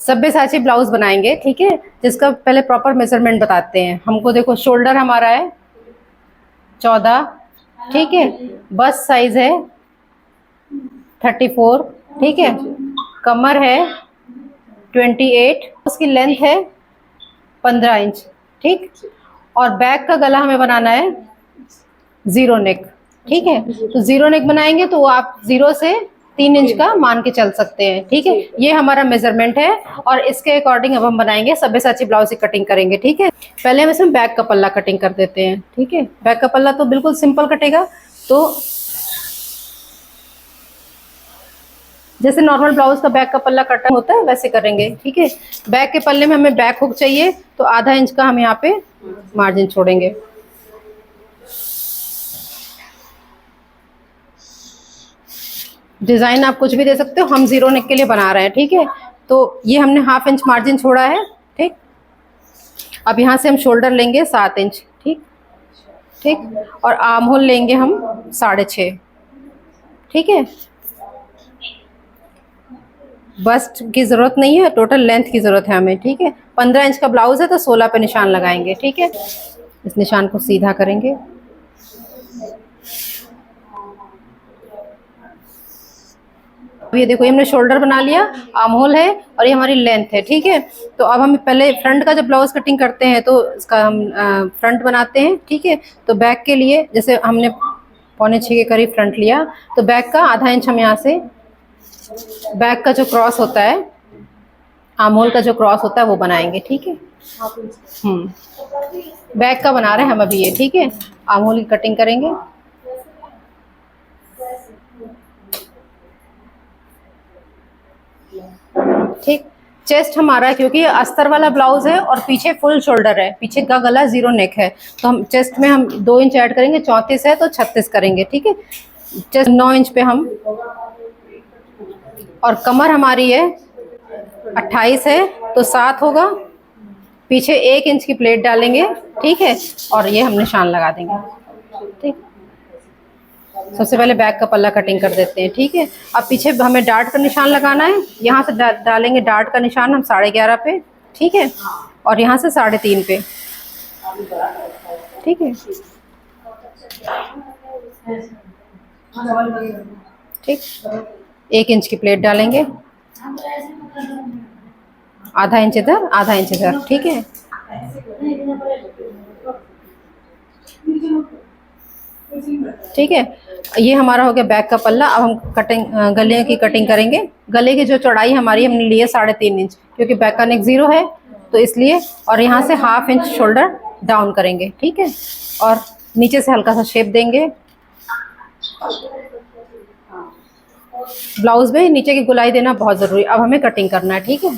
Sabyasachi blouse बनाएंगे, ठीक है, जिसका पहले प्रॉपर मेजरमेंट बताते हैं हमको। देखो शोल्डर हमारा है 14, ठीक है, बस्ट साइज है 34, ठीक है, कमर है 28, उसकी लेंथ है 15 इंच, ठीक। और बैक का गला हमें बनाना है 0 नेक, ठीक है। तो 0 नेक बनाएंगे तो आप 0 से 3 इंच का मान के चल सकते हैं, ठीक है। ये हमारा मेजरमेंट है और इसके अकॉर्डिंग अब हम बनाएंगे सब्यसाची ब्लाउज की कटिंग करेंगे, ठीक है। पहले हम इसमें बैक का पल्ला कटिंग कर देते हैं, ठीक है। बैक का पल्ला तो बिल्कुल सिंपल कटेगा, तो जैसे नॉर्मल ब्लाउज का बैक का पल्ला कटा होता है वैसे करेंगे, ठीक है। बैक के पल्ले में हमें बैक हुक चाहिए, तो आधा इंच का हम यहाँ पे मार्जिन छोड़ेंगे। डिजाइन आप कुछ भी दे सकते हो, हम 0 नेक के लिए बना रहे हैं, ठीक है। तो ये हमने ½ इंच मार्जिन छोड़ा है, ठीक। अब यहाँ से हम शोल्डर लेंगे 7 इंच, ठीक ठीक, और आर्म होल लेंगे हम 6.5, ठीक है। बस्ट की जरूरत नहीं है, टोटल लेंथ की जरूरत है हमें, ठीक है। 15 इंच का ब्लाउज है तो 16 पे निशान लगाएंगे, ठीक है। इस निशान को सीधा करेंगे। ये देखो, ये हमने शोल्डर बना लिया, आर्म होल है और ये हमारी लेंथ है, ठीक है। तो अब हम पहले फ्रंट का जब ब्लाउज कटिंग करते हैं तो इसका हम फ्रंट बनाते हैं, ठीक है। तो बैक के लिए जैसे हमने 6.25 के करीब फ्रंट लिया, तो बैक का आधा इंच हम यहाँ से बैक का जो क्रॉस होता है, आर्म होल का जो क्रॉस होता है वो बनाएंगे, ठीक है। बैक का बना रहे हैं हम अभी ये, ठीक है। आर्म होल की कटिंग करेंगे, ठीक। चेस्ट हमारा, क्योंकि ये अस्तर वाला ब्लाउज है और पीछे फुल शोल्डर है, पीछे का गला 0 नेक है, तो हम चेस्ट में हम 2 इंच ऐड करेंगे। 34 है तो 36 करेंगे, ठीक है। चेस्ट 9 इंच पे हम, और कमर हमारी है 28 है तो 7 होगा। पीछे 1 इंच की प्लेट डालेंगे, ठीक है, और ये हम निशान लगा देंगे, ठीक। सबसे पहले बैक का पल्ला कटिंग कर देते हैं, ठीक है। अब पीछे हमें डार्ट का निशान लगाना है, यहाँ से डालेंगे डार्ट का निशान हम 11.5 पे, ठीक है, और यहाँ से 3.5 पे, ठीक है, ठीक। 1 इंच की प्लेट डालेंगे, आधा इंच इधर आधा इंच इधर, ठीक है। ठीक है, ये हमारा हो गया बैक का पल्ला। अब हम कटिंग गले की कटिंग करेंगे। गले की जो चौड़ाई हमारी हमने ली है 3.5 इंच, क्योंकि बैक का नेक 0 है तो इसलिए, और यहाँ से ½ इंच शोल्डर डाउन करेंगे, ठीक है, और नीचे से हल्का सा शेप देंगे। ब्लाउज में नीचे की गुलाई देना बहुत जरूरी। अब हमें कटिंग करना है, ठीक है।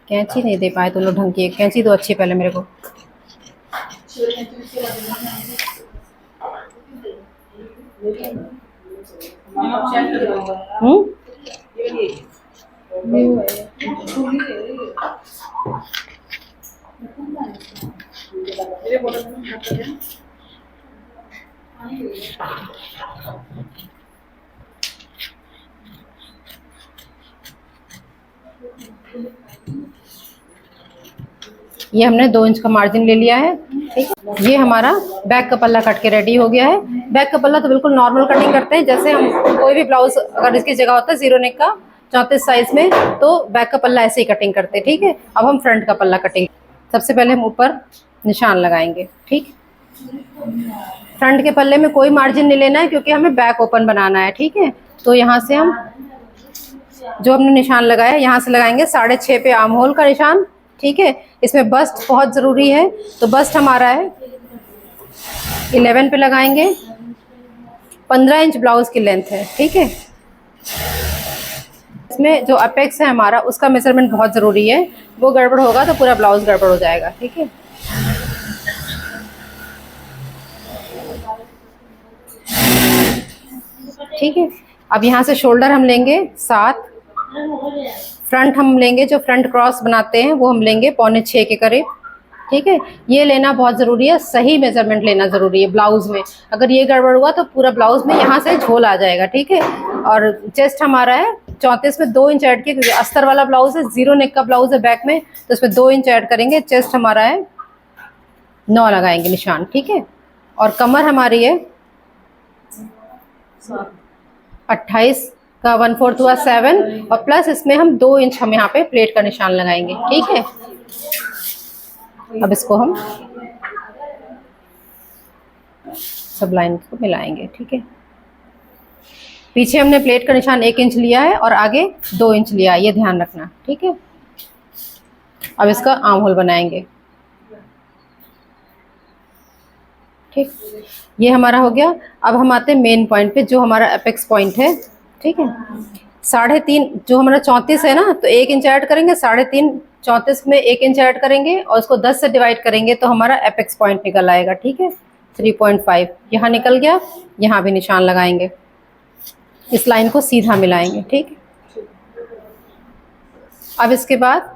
कैंची नहीं दे पाए तो लोग ढंग की, कैंची दो अच्छी पहले मेरे को। ये हमने 2 इंच का मार्जिन ले लिया है, ठीक है। ये हमारा बैक का पल्ला कट के रेडी हो गया है। बैक का पल्ला तो बिल्कुल नॉर्मल कटिंग करते हैं, जैसे हम कोई भी ब्लाउज अगर इसकी जगह होता है 0 नेक का 34 साइज में, तो बैक का पल्ला ऐसे ही कटिंग करते हैं, ठीक है। अब हम फ्रंट का पल्ला कटिंग, सबसे पहले हम ऊपर निशान लगाएंगे, ठीक। फ्रंट के पल्ले में कोई मार्जिन नहीं लेना है, क्योंकि हमें बैक ओपन बनाना है, ठीक है। तो यहाँ से हम जो हमने निशान लगाया यहाँ से लगाएंगे 6.5 पे आर्म होल का निशान, ठीक है। इसमें बस्ट बहुत ज़रूरी है, तो बस्ट हमारा है 11 पे लगाएंगे। 15 इंच ब्लाउज की लेंथ है, ठीक है। इसमें जो अपेक्स है हमारा, उसका मेजरमेंट बहुत ज़रूरी है, वो गड़बड़ होगा तो पूरा ब्लाउज गड़बड़ हो जाएगा, ठीक है। ठीक है, अब यहाँ से शोल्डर हम लेंगे 7, फ्रंट हम लेंगे, जो फ्रंट क्रॉस बनाते हैं वो हम लेंगे 6.25 के करीब, ठीक है। ये लेना बहुत ज़रूरी है, सही मेजरमेंट लेना ज़रूरी है ब्लाउज में। अगर ये गड़बड़ हुआ तो पूरा ब्लाउज में यहाँ से झोल आ जाएगा, ठीक है। और चेस्ट हमारा है 34 में 2 इंच ऐड किए, क्योंकि अस्तर वाला ब्लाउज है, 0 नेक का ब्लाउज है बैक में, तो इसमें 2 इंच ऐड करेंगे। चेस्ट हमारा है 9 लगाएंगे निशान, ठीक है। और कमर हमारी है 28 का 1/4 हुआ 7, और प्लस इसमें हम 2 इंच हम यहाँ पे प्लेट का निशान लगाएंगे, ठीक है। अब इसको हम सब लाइन को मिलाएंगे, ठीक है। पीछे हमने प्लेट का निशान 1 इंच लिया है और आगे 2 इंच लिया है, ये ध्यान रखना, ठीक है। अब इसका आर्म होल बनाएंगे, ठीक। ये हमारा हो गया। अब हम आते हैं मेन पॉइंट पे, जो हमारा एपेक्स पॉइंट है, ठीक है। 3.5 जो हमारा 34 है ना, तो 1 इंच ऐड करेंगे, 3.5 34 में 1 इंच ऐड करेंगे और उसको 10 से डिवाइड करेंगे तो हमारा एपेक्स पॉइंट निकल आएगा, ठीक है। 3.5 यहाँ निकल गया, यहाँ भी निशान लगाएंगे, इस लाइन को सीधा मिलाएंगे, ठीक। अब इसके बाद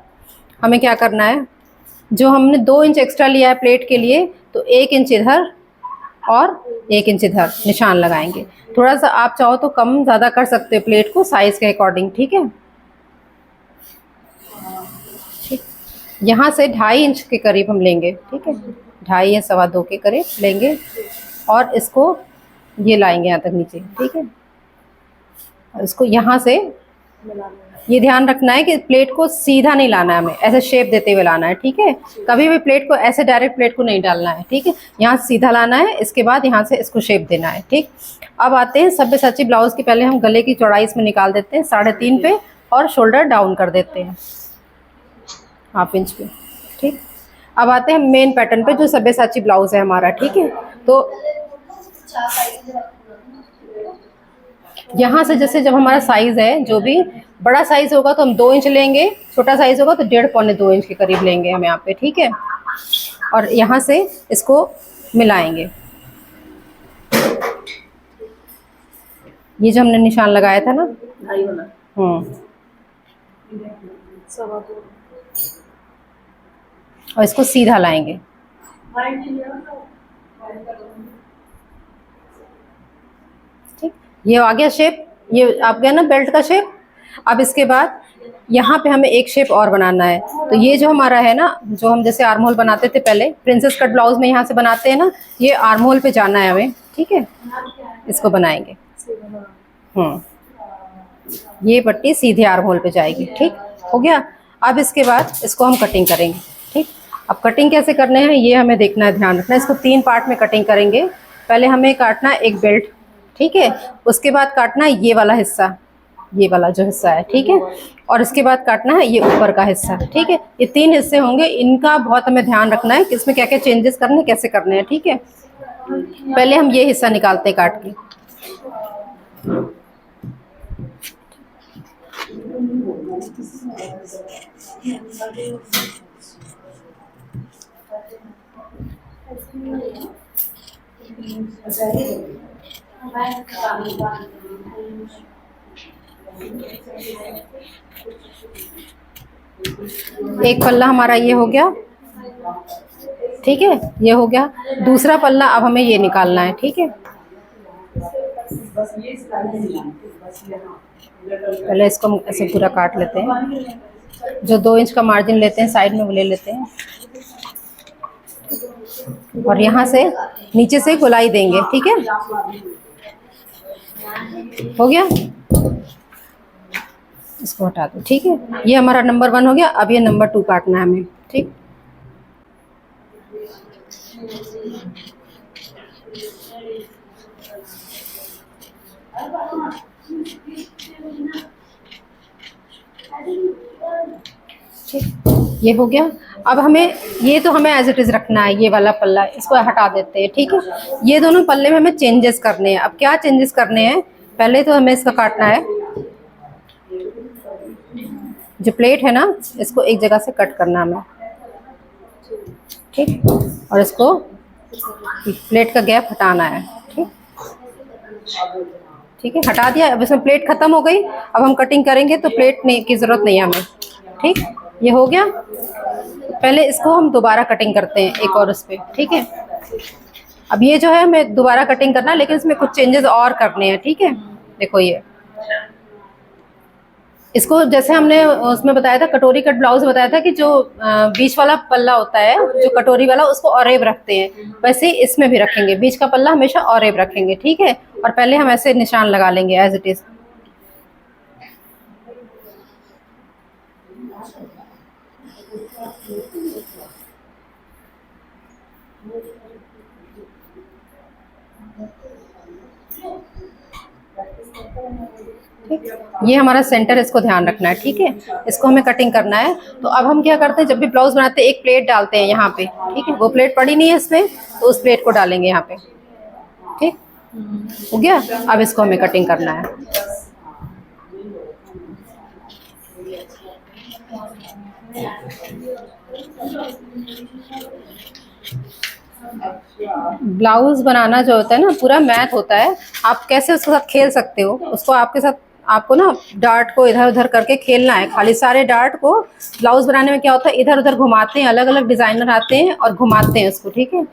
हमें क्या करना है, जो हमने 2 इंच एक्स्ट्रा लिया है प्लेट के लिए, तो 1 इंच इधर और 1 इंच इधर निशान लगाएंगे। थोड़ा सा आप चाहो तो कम ज़्यादा कर सकते हो प्लेट को साइज़ के अकॉर्डिंग, ठीक है। ठीक, यहाँ से 2.5 इंच के करीब हम लेंगे, ठीक है, 2.5 या 2.25 के करीब लेंगे और इसको ये लाएंगे यहाँ तक नीचे, ठीक है। इसको यहाँ से ये ध्यान रखना है कि प्लेट को सीधा नहीं लाना है, हमें ऐसे शेप देते हुए लाना है, ठीक है। कभी भी प्लेट को ऐसे डायरेक्ट प्लेट को नहीं डालना है, ठीक है। यहाँ सीधा लाना है, इसके बाद यहाँ से इसको शेप देना है, ठीक। अब आते हैं सब्यसाची ब्लाउज की। पहले हम गले की चौड़ाई इसमें निकाल देते हैं 3.5 पे और शोल्डर डाउन कर देते हैं 1/2 इंच पे, ठीक। अब आते हैं मेन पैटर्न पे, जो सब्यसाची ब्लाउज है हमारा, ठीक है। तो यहाँ से जैसे जब हमारा साइज़ है, जो भी बड़ा साइज़ होगा तो हम 2 इंच लेंगे, छोटा साइज़ होगा तो 1.5 पौने 2 इंच के करीब लेंगे हम यहाँ पे, ठीक है। और यहाँ से इसको मिलाएंगे, ये जो हमने निशान लगाया था ना, और इसको सीधा लाएंगे, ठीक। ये आ गया शेप, ये आ गया ना बेल्ट का शेप। अब इसके बाद यहाँ पे हमें एक शेप और बनाना है, तो ये जो हमारा है ना, जो हम जैसे आर्म होल बनाते थे पहले प्रिंसेस कट ब्लाउज में, यहाँ से बनाते हैं ना, ये आर्म होल पे जाना है हमें, ठीक है। इसको बनाएंगे, ये पट्टी सीधे आर्म होल पे जाएगी, ठीक हो गया। अब इसके बाद इसको हम कटिंग करेंगे, ठीक। अब कटिंग कैसे करने हैं ये हमें देखना है, ध्यान रखना है। इसको 3 पार्ट में कटिंग करेंगे। पहले हमें काटना है एक बेल्ट, ठीक है। उसके बाद काटना है ये वाला हिस्सा, ये वाला जो हिस्सा है, ठीक है। और इसके बाद काटना है ये ऊपर का हिस्सा, ठीक है। ये 3 हिस्से होंगे, इनका बहुत हमें ध्यान रखना है कि इसमें क्या क्या चेंजेस करने हैं, कैसे करने हैं, ठीक है। पहले हम ये हिस्सा निकालते हैं काट के, एक पल्ला हमारा ये हो गया, ठीक है, ये हो गया। दूसरा पल्ला अब हमें ये निकालना है, ठीक है। पहले इसको हम ऐसे पूरा काट लेते हैं, जो 2 इंच का मार्जिन लेते हैं साइड में वो ले लेते हैं, और यहाँ से नीचे से गोलाई देंगे, ठीक है। हो गया, इसको हटा दो, ठीक है। ये हमारा नंबर 1 हो गया। अब ये नंबर 2 काटना है हमें, ठीक। ठीक, ये हो गया। अब हमें ये तो हमें एज इट इज़ रखना है, ये वाला पल्ला इसको हटा देते हैं, ठीक है। ये दोनों पल्ले में हमें चेंजेस करने हैं। अब क्या चेंजेस करने हैं, पहले तो हमें इसका काटना है, जो प्लेट है ना, इसको एक जगह से कट करना हमें, ठीक। और इसको प्लेट का गैप हटाना है, ठीक, ठीक है। हटा दिया। अब इसमें प्लेट खत्म हो गई। अब हम कटिंग करेंगे तो प्लेट की ज़रूरत नहीं है हमें, ठीक। ये हो गया। पहले इसको हम दोबारा कटिंग करते हैं एक और उस पर, ठीक है। अब ये जो है हमें दोबारा कटिंग करना है, लेकिन इसमें कुछ चेंजेस और करने हैं, ठीक है। देखो ये इसको जैसे हमने उसमें बताया था, कटोरी कट ब्लाउज बताया था कि जो बीच वाला पल्ला होता है जो कटोरी वाला, उसको ऑरेब रखते हैं, वैसे ही इसमें भी रखेंगे। बीच का पल्ला हमेशा ऑरेब रखेंगे, ठीक है। और पहले हम ऐसे निशान लगा लेंगे एज इट इज। ये हमारा सेंटर, इसको ध्यान रखना है, ठीक है। इसको हमें कटिंग करना है। तो अब हम क्या करते हैं, जब भी ब्लाउज बनाते हैं एक प्लेट डालते हैं यहाँ पे, ठीक है। वो प्लेट पड़ी नहीं है इसमें, तो उस प्लेट को डालेंगे यहाँ पे, ठीक हो गया। अब इसको हमें कटिंग करना है। ब्लाउज बनाना जो होता है ना, पूरा मैथ होता है। आप कैसे उसके साथ खेल सकते हो, उसको आपके साथ आपको ना डार्ट को इधर उधर करके खेलना है खाली। सारे डार्ट को ब्लाउज बनाने में क्या होता है, इधर उधर घुमाते हैं, अलग अलग डिजाइनर आते हैं और घुमाते हैं उसको, ठीक है,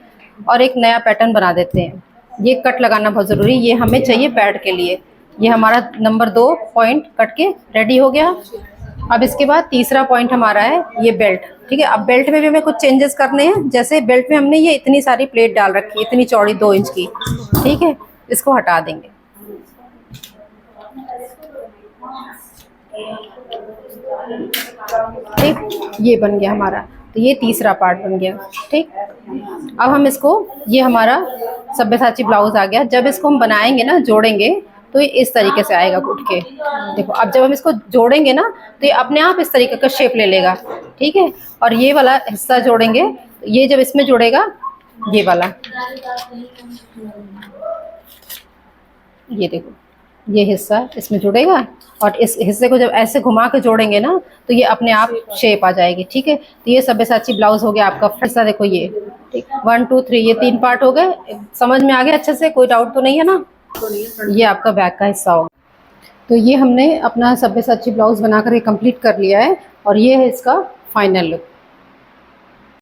और एक नया पैटर्न बना देते हैं। ये कट लगाना बहुत ज़रूरी, ये हमें चाहिए पैड के लिए। ये हमारा नंबर 2 पॉइंट कट के रेडी हो गया। अब इसके बाद तीसरा पॉइंट हमारा है ये बेल्ट, ठीक है। अब बेल्ट में भी हमें कुछ चेंजेस करने हैं। जैसे बेल्ट में हमने ये इतनी सारी प्लेट डाल रखी है, इतनी चौड़ी 2 इंच की, ठीक है। इसको हटा देंगे, ठीक। ये बन गया हमारा, तो ये तीसरा पार्ट बन गया, ठीक। अब हम इसको, ये हमारा सब्यसाची ब्लाउज आ गया। जब इसको हम बनाएंगे ना, जोड़ेंगे, तो ये इस तरीके से आएगा उठ के। देखो, अब जब हम इसको जोड़ेंगे ना, तो ये अपने आप इस तरीके का शेप ले लेगा, ठीक है। और ये वाला हिस्सा जोड़ेंगे, ये जब इसमें जुड़ेगा, ये वाला, ये देखो, ये हिस्सा इसमें जुड़ेगा। और इस हिस्से को जब ऐसे घुमा के जोड़ेंगे ना, तो ये अपने आप शेप आ जाएगी, ठीक है। तो ये सब्यसाची ब्लाउज हो गया आपका हिस्सा। देखो ये, ठीक, 1 2 3 ये 3 पार्ट हो गए। समझ में आ गया अच्छे से, कोई डाउट तो नहीं है ना। ये आपका बैक का हिस्सा होगा। तो ये हमने अपना सब्यसाची ब्लाउज बनाकर ये कंप्लीट कर लिया है, और ये है इसका फाइनल लुक।